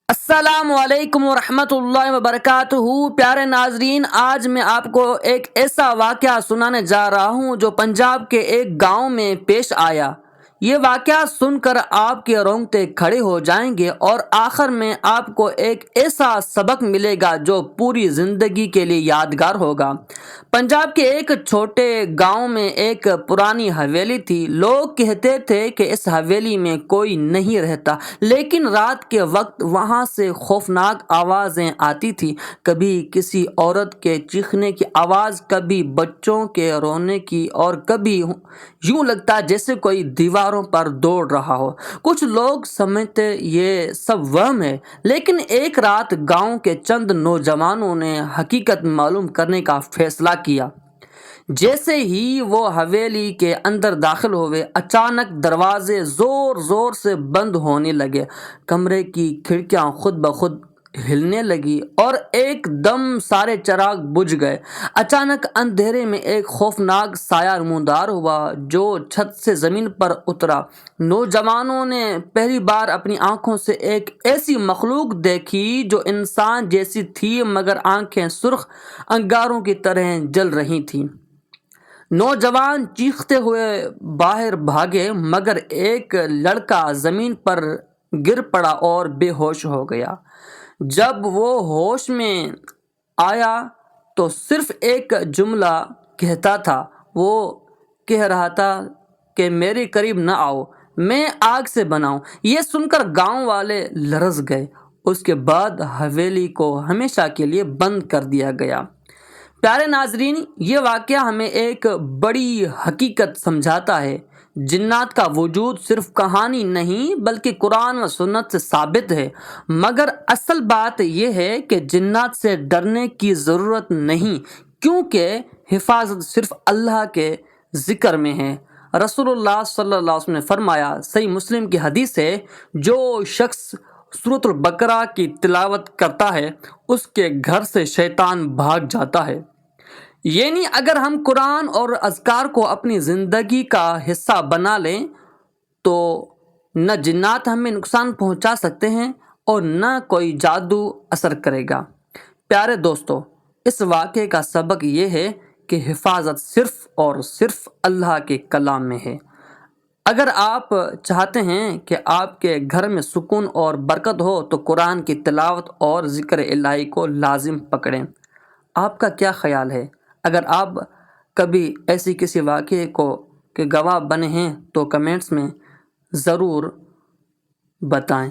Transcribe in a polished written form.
السلام علیکم ورحمۃ اللہ وبرکاتہ۔ پیارے ناظرین، آج میں آپ کو ایک ایسا واقعہ سنانے جا رہا ہوں جو پنجاب کے ایک گاؤں میں پیش آیا۔ یہ واقعہ سن کر آپ کے رونگٹے کھڑے ہو جائیں گے اور آخر میں آپ کو ایک ایسا سبق ملے گا جو پوری زندگی کے لیے یادگار ہوگا۔ پنجاب کے ایک چھوٹے گاؤں میں ایک پرانی حویلی تھی۔ لوگ کہتے تھے کہ اس حویلی میں کوئی نہیں رہتا، لیکن رات کے وقت وہاں سے خوفناک آوازیں آتی تھیں، کبھی کسی عورت کے چیخنے کی آواز، کبھی بچوں کے رونے کی، اور کبھی یوں لگتا جیسے کوئی دیواروں پر دوڑ رہا ہو۔ کچھ لوگ سمجھتے یہ سب وہم ہے، لیکن ایک رات گاؤں کے چند نوجوانوں نے حقیقت معلوم کرنے کا فیصلہ کیا۔ جیسے ہی وہ حویلی کے اندر داخل ہوئے، اچانک دروازے زور زور سے بند ہونے لگے، کمرے کی کھڑکیاں خود بخود ہلنے لگی اور ایک دم سارے چراغ بجھ گئے۔ اچانک اندھیرے میں ایک خوفناک سایہ نمودار ہوا جو چھت سے زمین پر اترا۔ نوجوانوں نے پہلی بار اپنی آنکھوں سے ایک ایسی مخلوق دیکھی جو انسان جیسی تھی، مگر آنکھیں سرخ انگاروں کی طرح جل رہی تھیں۔ نوجوان چیختے ہوئے باہر بھاگے، مگر ایک لڑکا زمین پر گر پڑا اور بے ہوش ہو گیا۔ جب وہ ہوش میں آیا تو صرف ایک جملہ کہتا تھا۔ وہ کہہ رہا تھا کہ میرے قریب نہ آؤ، میں آگ سے بنا ہوں۔ یہ سن کر گاؤں والے لرز گئے۔ اس کے بعد حویلی کو ہمیشہ کے لیے بند کر دیا گیا۔ پیارے ناظرین، یہ واقعہ ہمیں ایک بڑی حقیقت سمجھاتا ہے۔ جنات کا وجود صرف کہانی نہیں بلکہ قرآن و سنت سے ثابت ہے، مگر اصل بات یہ ہے کہ جنات سے ڈرنے کی ضرورت نہیں، کیونکہ حفاظت صرف اللہ کے ذکر میں ہے۔ رسول اللہ صلی اللہ علیہ وسلم نے فرمایا، صحیح مسلم کی حدیث ہے، جو شخص سورۃ البقرہ کی تلاوت کرتا ہے اس کے گھر سے شیطان بھاگ جاتا ہے۔ یعنی اگر ہم قرآن اور اذکار کو اپنی زندگی کا حصہ بنا لیں تو نہ جنات ہمیں نقصان پہنچا سکتے ہیں اور نہ کوئی جادو اثر کرے گا۔ پیارے دوستو، اس واقعے کا سبق یہ ہے کہ حفاظت صرف اور صرف اللہ کے کلام میں ہے۔ اگر آپ چاہتے ہیں کہ آپ کے گھر میں سکون اور برکت ہو تو قرآن کی تلاوت اور ذکر الہی کو لازم پکڑیں۔ آپ کا کیا خیال ہے؟ اگر آپ کبھی ایسی کسی واقعے کے گواہ بنے ہیں تو کمنٹس میں ضرور بتائیں۔